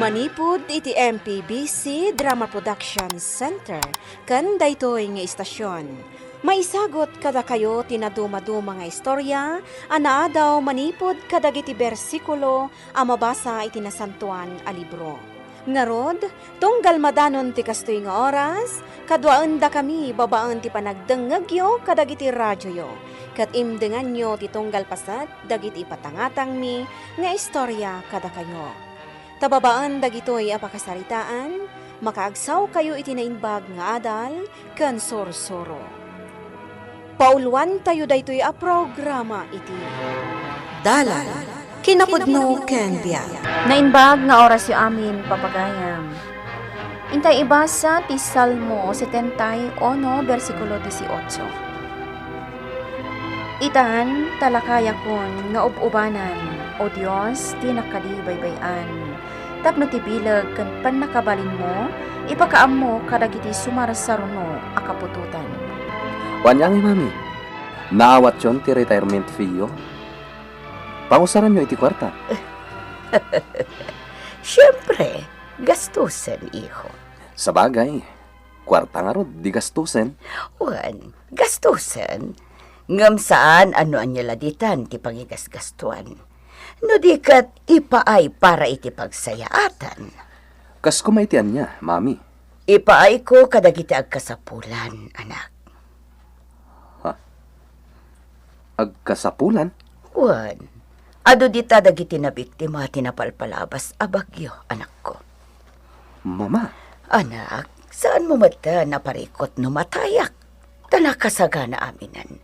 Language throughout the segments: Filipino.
Manipud iti MPBC Drama Production Center kan daytoy nga istasyon. Maisagot kada kayo tinaduma-duma nga istorya, anaadaw manipod kadagiti bersikulo a mabasa iti nasantuan a libro. Ngarod, tunggal madanon ti kastoy nga oras, kadwaan da kami babaan ti panagdengegyo kadagiti radyoyo. Kat imdengan nyo ti tunggal pasat dagiti patangatang mi nga istorya kada kayo. Tababaan dagitoy apakasaritaan, makaagsaw kayo iti nainbag nga adal ken sorsoro. Pauluan tayo daytoy a programa iti Dalan kinapudno ken biag. Nainbag nga oras yu amin papagayam. Intay ibasa ti Salmo 71 versikulo 18. Itan talakaya kon nga ubanan, o Dios, ti nakadibaybayan. Tapno ti bilag ken pannakabalin mo, ipakaam mo kadagiti sumarasaruno a kapututan. Wanyang mami, naawat yon ti retirement fee yo. Pangusaran nyo iti kwarta. Siyempre, gastusan, iho. Sabagay, kwarta nga rod, di gastusen. Wan, gastusan. Ngam saan ano anyala ditan ti pangigasgastuan. No di kat ipaay para iti pagsayaatan. Kas kumaitian niya, mami. Ipaay ko kadagiti agkasapulan, anak. Agkasapulan? Wan, ado dita dagiti na biktima tinapalpalabas a bagyo, anak ko. Mama. Anak, saan mo mata naparikot no matayak? Tanakasagana aminan.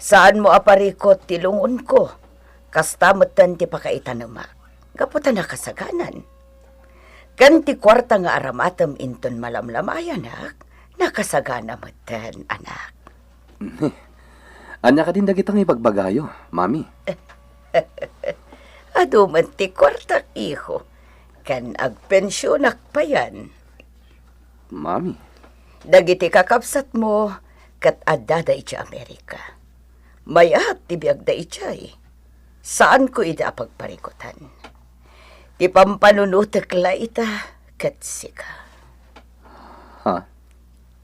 Saan mo aparikot ti lungon ko? Kastamatan ti pakaitanama. Gaputan nakasaganan. Kan ti kwarta nga aramatam inton malamlamayan, anak. Nakasagana matan, anak. Anya ka din dagitang ibagbagayo, mami. Ado man ti kwarta, iho. Kan agpensyonak pa yan. Mami. Dagiti kakapsat mo, kat adada iti Amerika. Mayat ti biag da ichay. Saan ko ida pagparikutan? Ti pampanunutek la ita, kat sika. Ha?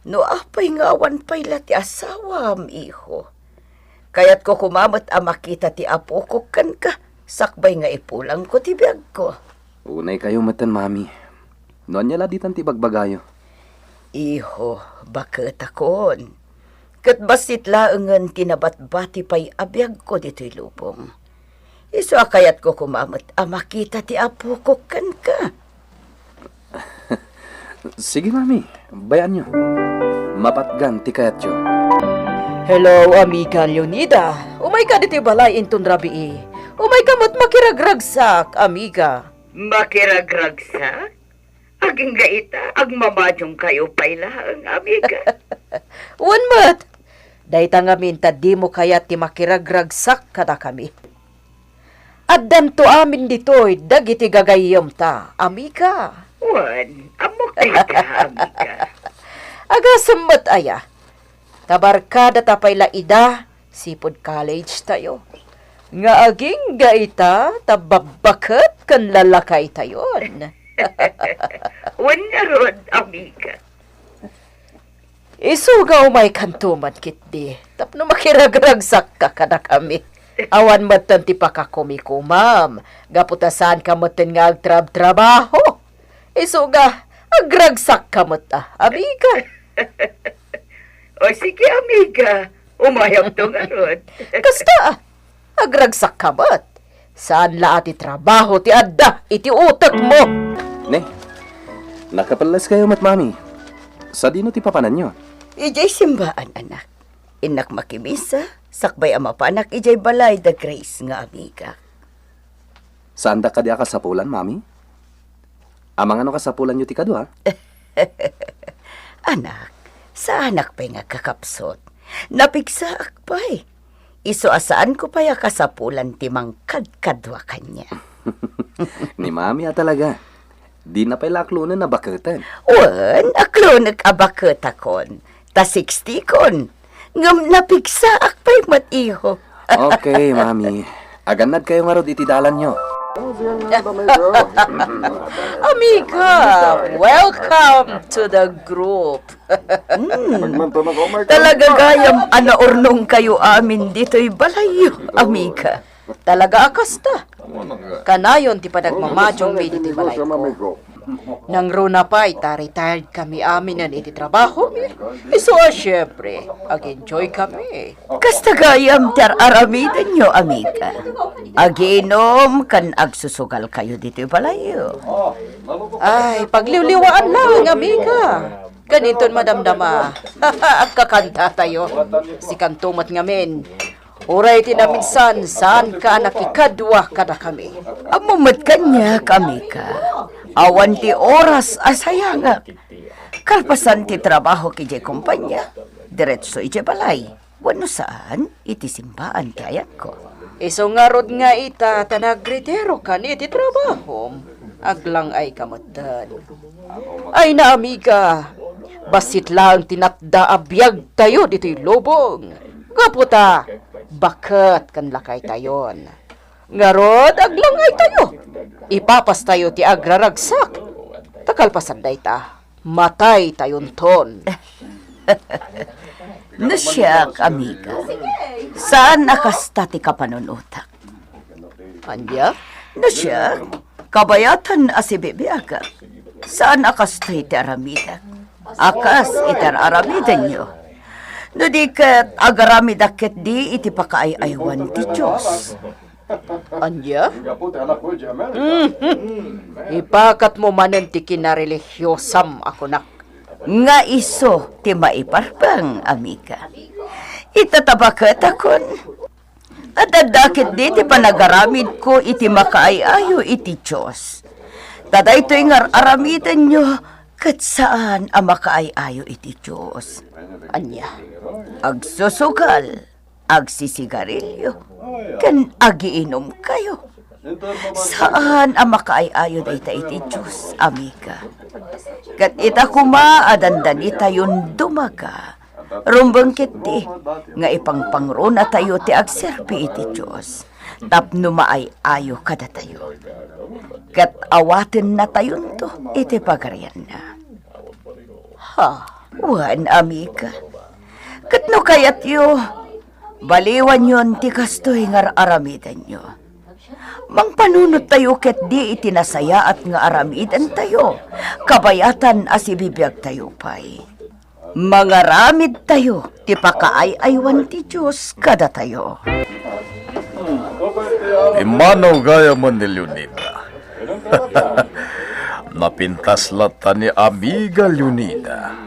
No apay ngawan pay la ti asawam, iho. Kaya't ko kumamot a makita ti apo ko kan ka, sakbay nga ipulang ko ti biag ko. Unay kayo matan, mami. Noon niya laditan ti bagbagayo. Iho, bakit akon? Kat basit laengan tinabat-bati pa'y abiyag ko dito'y lubong. Iso akayat ko kumamot makita ti apo ko kan ka. Sige, mami. Bayan nyo. Mapatgan ti kayat yo. Hello, amiga Leonida. Umay ka diti balay inton rabii. Umay ka mat makiragragsak, amiga. Makiragragsak? Aging gaita, agmamadyong kayo pa'y lahang, amiga. One mat. Dayta nga minta di mo kaya ti makiragragsak kada kami. At danto amin dito'y dagiti gagayom ta, amiga. Wan, amok kita, amiga. Agasam mat aya. Tabarkada tapay laida, sipod college tayo. Nga aging gaita, tababakat kan lalakay tayon. Wan na rod, amiga. Isuga umay kantuman kitdi. Tapno makiragragsak ka kada kami. Awan matan ti pakakumikumam. Gaputasan ka matan nga agtrab-trabaho. Isuga, agragsak ka mata, amiga. O sige, amiga. Umayam to nga rod. Kasta, agragsak ka mat. Saan lahat ti trabaho ti adda iti utak mo? Ne, nakapalas kayo mat, mami. Sa dino ti papanan nyo? Ijay simbaan, anak. Inak makimisa, sakbay ama panak ijay balay da Grace nga amiga. Saan da ka di akasapulan, mami? Amang ano kasapulan nyo ti kadwa? Anak, sa anak pa'y nga kakapsot. Napigsaak pa'y. Iso asaan ko pa'y kasapulan timang kadkadwa kanya. Ni mami talaga. Di na pa'y laklunan na bakatan. Wan, aklo nag-abaketakon. Ta 60 kon. Ngam napigsaak pa'y matiho. Okay, mami. Aganad kayo nga rod iti dalan nyo. Amiga, welcome to the group. Talaga gayam anaurnong kayo amin dito'y balayo, amiga. Talaga akasta. Kanayon ti padagmamadyong may dito'y balay ko. Nang runa pa, retired kami amin na iti trabaho. So, syempre, ag-enjoy kami. Kasta gayam tar aramidan nyo, amiga. Aginom kan agsusugal kayo dito'y balayo. Ay, pagliwliwaan lang, amiga. Ganito madamdama. Kakanta tayo. Si kantumat ngamin. Uray tinaminsan, saan ka nakikadwa kada kami. Amumat kanya kami ka. Awan ti oras asayanga. Kalpasan ti trabaho kije kumpanya. Diretso ije balay. Wano saan iti simbaan kayan ko. Iso nga rod nga ita tanagritero ka ni iti trabaho. Aglang ay kamatan. Ay na amiga, basit lang tinatda abiyag tayo dito'y lobong. Kaputa, bakit kan lakay tayon? Ngarod, aglang ay tayo. Ipapas tayo ti agraragsak. Takalpasan day ta. Matay tayon ton. Nasyak, amiga. Saan nakasta ti kapanunutak? Anya? Nasyak, kabayatan asibibiaga. Saan akasta iti aramidak? Akas itar aramidan nyo. No di kat agaramidakit di iti pakaayaywan ti Diyos. Anya? Ipakat mo manen ti kinarelihyosam ako nak. Nga iso ti maiparbang, amiga. Itatabakat akon. At adakit di ti panagaramid ko iti makaayayo iti Diyos. Tada ito'y aramidan nyo kat saan ang makaayayo iti Diyos. Anya? Agsusugal, agsisigarilyo, kan agiinom kayo. Saan ang makaayayo da ita iti Diyos, amiga? Kat ita kumaadandani tayon dumaga, rumbang kiti, nga ipangpangruna tayo ti agserbi iti Diyos, tapno maayayo kada tayo. Kat awatin na tayon to, iti pagarian na. Ha? Wan, amiga. Kat no kayat yo, baliwan yon ti kastoy nga aramidan nyo. Mang panunod tayo ket di itinasaya at nga aramidan tayo. Kabayatan asibibiyag tayo pay. Mangaramid tayo, ti pakaay-aywan ti Diyos kada tayo. Imano gaya man ni Leonida. Napintas lata ni amiga Leonida.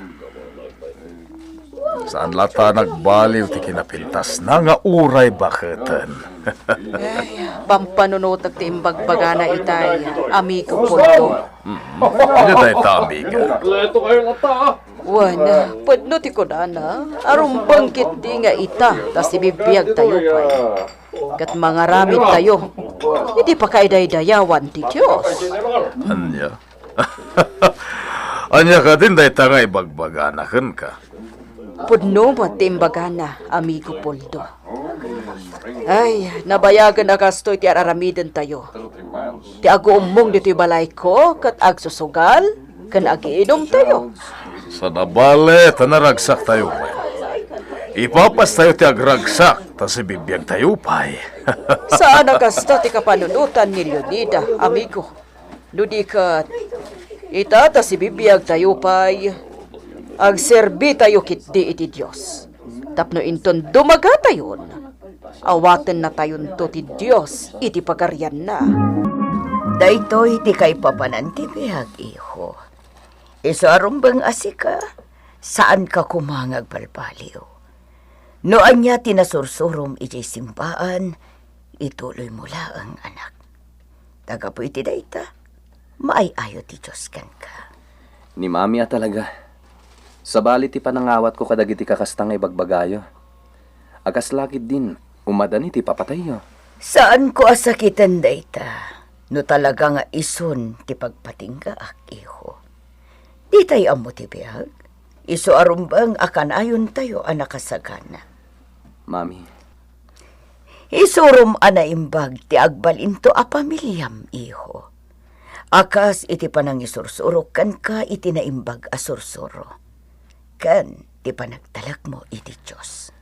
Saan lata nagbaliw ti kinapintas na nga uray baketan. Pampanunotag ti imbagbagana itay, amigo Poldo. Ano tayo ta, amiga? Wana, pwedno ti ko na, arumbang kit di nga ita, tas ibibiyag tayo pa. Kat mga ramid tayo, hindi pa kaidaydayawan ti Diyos. Anya? Anya ka din dahi ta nga ibagbaganakan ka. Pudno mo ti imbagana, amigo Poldo. Ay, nabayagan na kastoy ti araramidan tayo. Ti aguumong dito'y balay ko, kat agsusugal, kan agiinom tayo. Sa nabale, tanaragsak tayo pa. Ipapas tayo ti agragsak, tas ibibiyag tayo pa. Saan nagasta ti kapanunutan ni Leonida, amigo? Ludikat, ita tas ibibiyag tayo pa'y agserbi tayo kitdi iti Diyos. Tapno inton dumaga tayon, awaten na tayon to ti Diyos iti pagarian na. Daytoy ti kay papanantibihag, iho. Iso arumbang asika, saan ka kumangag balbaliw? Noan niya tinasursurom iti simbaan, ituloy mula ang anak. Taga po iti dayta, maayayo ti Diyos kan ka. Ni mami talaga. Sa bali ti panangawat ko kadagiti kakastang ibagbagayo. Agas lakid din, umadani ti papatayo. Saan ko asakitan dayta? No talaga nga ison ti pagpatingga iho. Di tayo amo ti biyag. Iso arumbang akan ayon tayo anakasagana. Mami, Isurum ana imbag ti agbalinto a pamilyam, iho. Akas iti panang isursurok kan ka iti naimbag a sursuro. Kan ti panagtalak mo iti Diyos.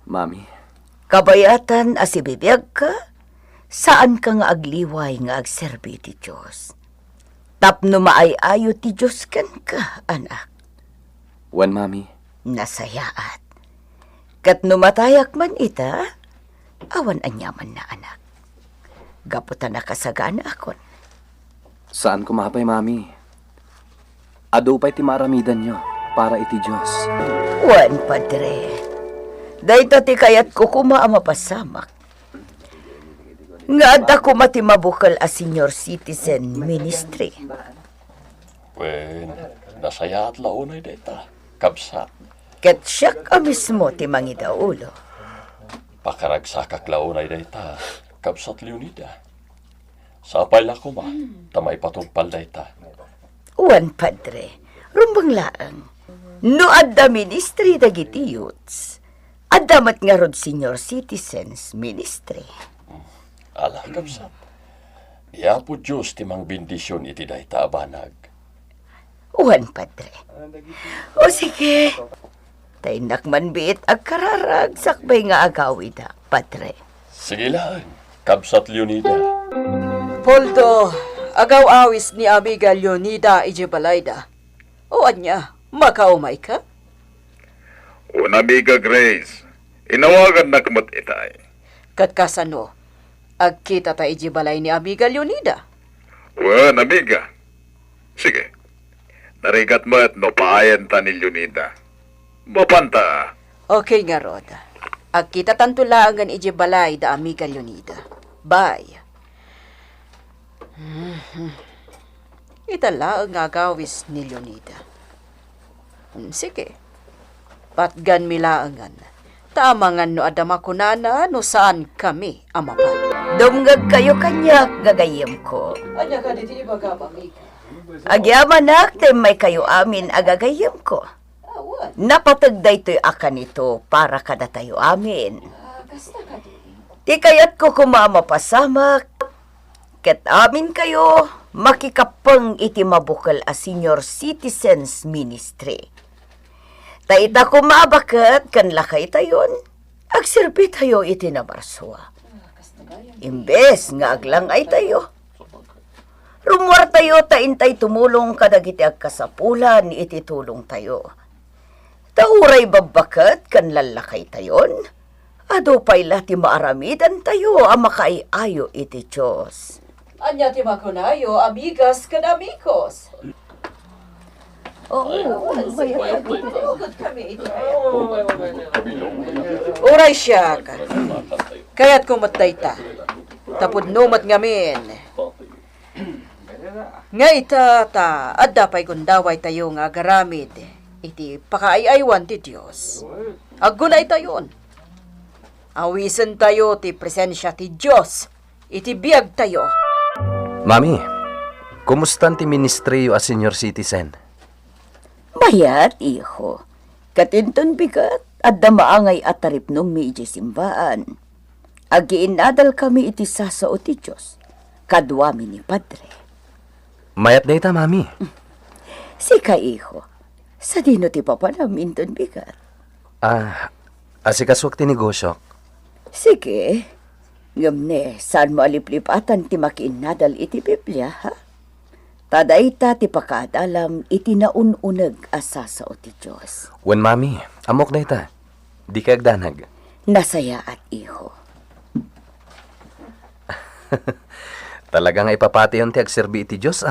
Mami, Kabayatan as ibibiyag ka, saan ka nga agliway nga agserbi ti Diyos. Tapno maayayo ti Diyos kan ka, anak. wan mami, Nasayaat. Kat numatayak man ita, awan anyaman na anak. Gaputan na kasagana akon. saan kumapay mami? Adupay ti maramidan nyo para iti Diyos. Wan, padre. Dahita ti kayat ko mapasamak. Nga adda ko mati mabukal a senior citizen ministry. Wen, nasaya at launay data. Kabsa, Ket siyak a mismo ti mangidaulo. pakaragsakak launay data. Kabsat Leonida. Sapay la ko ma, tamay patungpal data. Wan, padre. Rumbang laang. No adda ministry dagiti youths. Adda mat nga rod senior citizens ministry. Ala, kabsat. Iya po Diyos timang bendisyon iti dayta abanag. Wan, padre. O sige. Tainak man biit ag kararag sakbay nga agawi da, padre. Sige lang, kabsat Leonida. Poldo, agaw awis ni amiga Leonida Ijebalayda. O anya, makaumay ka? Una amiga Grace, inawagan na kamot itay. Kat kasano, agkita ta ijibalay ni amiga Leonida. Wan amiga. Sige. Narigat mo at no paayan ta ni Leonida. Mapanta. Okay nga, Rod. Agkita tanto langan ijibalay da amiga Leonida. Bye. Itala ang agawis ni Leonida. Sige. Patgan milaangan. Tamangan no adama kunana no saan kami amapan. Dumgag kayo kanyak gagayem ko. Anya ka diti baga amiga. Agyaman nak tay may kayo amin agagayem ko. Awan. Napatagday to'y akan ito para kada tayo amin. Di kayat ko kumamapasamak. Ket amin kayo makikapang iti mabukal a senior citizens ministry. Taita kumabakat kan lakay tayon, agserbi tayo iti na marswa. Imbes nga aglang ay tayo. Rumwar tayo taintay tumulong kadagiti agkasapulan iti tulong tayo. Tauray babakat kan lalakay tayon, ado pa'y lati maaramidan tayo ang makaiayo iti Diyos. Anya ti makunayo, amigas kan amigos. Uray siya ka. Kaya't kumatay ta. Tapod numat ngamin. Nga ita ta, adda pa'y gundaway tayo nga garamid. Iti pakaayaywan ti Diyos. Aggunay tayon. Awisan tayo ti presensya ti Diyos. Iti biyag tayo. Mami, kumusta ti ministryo as senior citizen? Mayat, iho. Katinton bigat at damaangay at taripnong mi iti simbaan. Agiinadal kami iti sasao ti Diyos. Kadwami ni Padre. Mayat data, mami. Sika, iho. Sa dino ti papanamin ton bigat. Asikaswak ti negosyo. Sige. Ngamne, saan mo aliplipatan ti makiinadal iti Biblia, ha? Tadayta ti pakadalam iti naununag asasao ti Diyos. Wan mami, amok data. Di ka agdanag. Nasaya at iho. Talagang ipapati yun ti agserbi iti Diyos,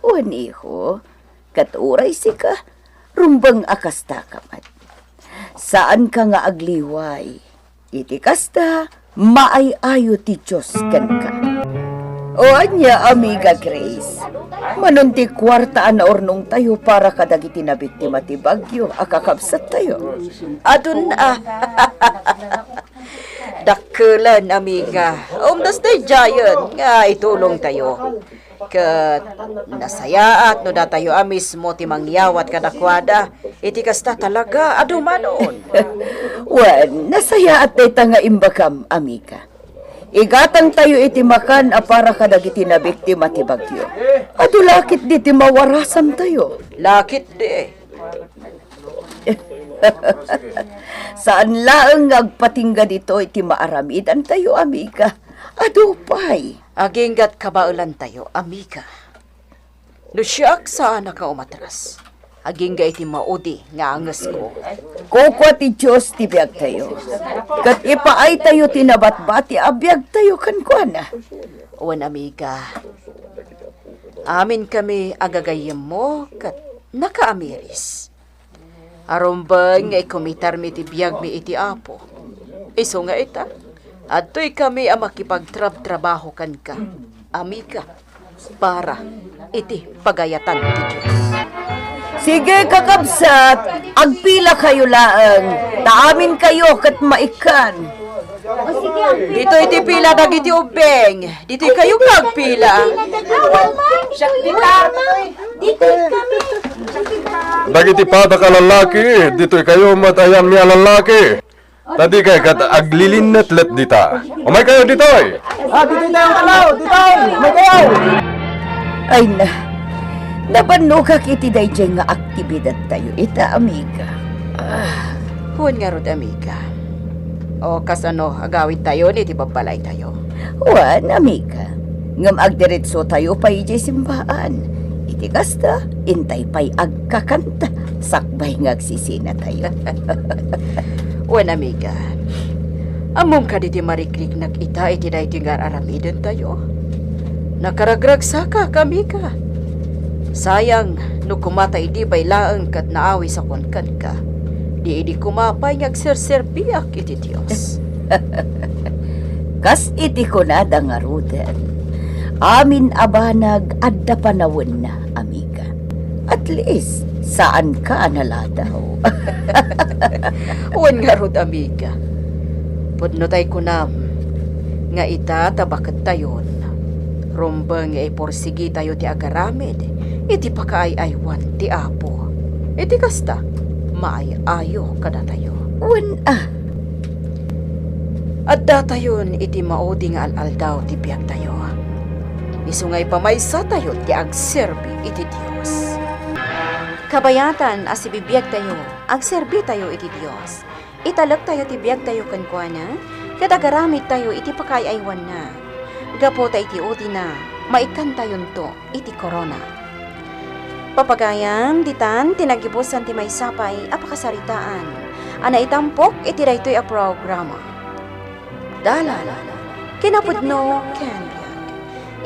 Wan iho, katuray sika, rumbang akasta kamat. Saan ka nga agliway? Iti kasta, maayayo ti Diyos kan ka. O anya, amiga Grace, manunti kwartaan na ornong tayo para kadagiti nabit ti matibagyo, akakabsat tayo. Adun Dakulan, amiga. Umdas na giant nga itulong tayo. ket nasayaat no datayo amis mo ti mangyawat kadakwada. Iti kasta talaga adumanon. Wan, nasaya at dayta nga imbakam, amika. Igatang tayo iti makan a para kadagiti na biktima ti bagyo. Adu lakit di ti mawarasan tayo. Lakit di. Saan laeng agpatingga dito iti maaramidan tayo, amika. Adu pay. Aginggat kabaulan tayo, amiga. No siyak saan ka umatras. Agingga iti maudi nga angas ko. Kukwa ti Diyos ti biyag tayo. Kat ipaay tayo tinabat-bati abiyag tayo kankwana. Uwan, amiga. Amin kami agagayam mo kat nakaamiris. Arumbang nga ikumitar mi ti biyag mi iti apo. Iso nga ita. At to'y kami ang makipagtrab-trabaho kan ka, amiga, para iti pagayatan ti Diyos. Sige kakabsat, agpila kayo laeng, taamin kayo kat maikan. Dito iti pila dagiti ubeng, dito kayo kagpila. Dagiti pata ka lalaki, dito'y kayo matayan niya lalaki. Tadi kay kat aglilinet let dita. Umay kayo ditoy. Ay na, nabanno ka kiti dayjay nga aktibidad tayo, ita amiga. Huwag nga rod, amiga. O kasano, agawid tayo, niti babalay tayo. Wan, amiga, ngam agdiretso tayo pa ijay simbaan. Iti kasta, intay pa'y agkakanta, sakbay ngagsisina tayo. Wan, amiga. Among ka diti marikrik nag-ita iti na iti nga aramiden tayo. Nakaragrag saka kami ka. Sayang, no kumata iti baylaeng kat naawi sa konkan ka. Di idi kumapay ngagserserbiak iti Diyos. Kas iti ko na dangaruden. Amin abanag adda panawin na, amiga. At least, saan ka naladaw? Uwan nga rod, amiga. Pudno tay kunam, nga ita tabakat tayon. Rumbang nga iporsigi tayo ti agaramid, iti pakaay-aywan ti apo. Iti kasta, maay-ayo kada tayo. Wan At datayon iti maudi nga al-aldaw ti biyag tayo. Isungay pamaysa tayo ti agserbi iti Diyos. Kabayatan as ibibiyag tayo, agserbi tayo iti Diyos. Italak tayo ti biyag tayo kankwana, kadagaramit tayo iti pakayaywan na. Gapota iti udi na, maikan tayon to iti korona. Papagayam, ditan, tinagibusan ti may sapay, apakasaritaan. Ana itampok iti daytoy a programa. Dala, kinapudno, Candia.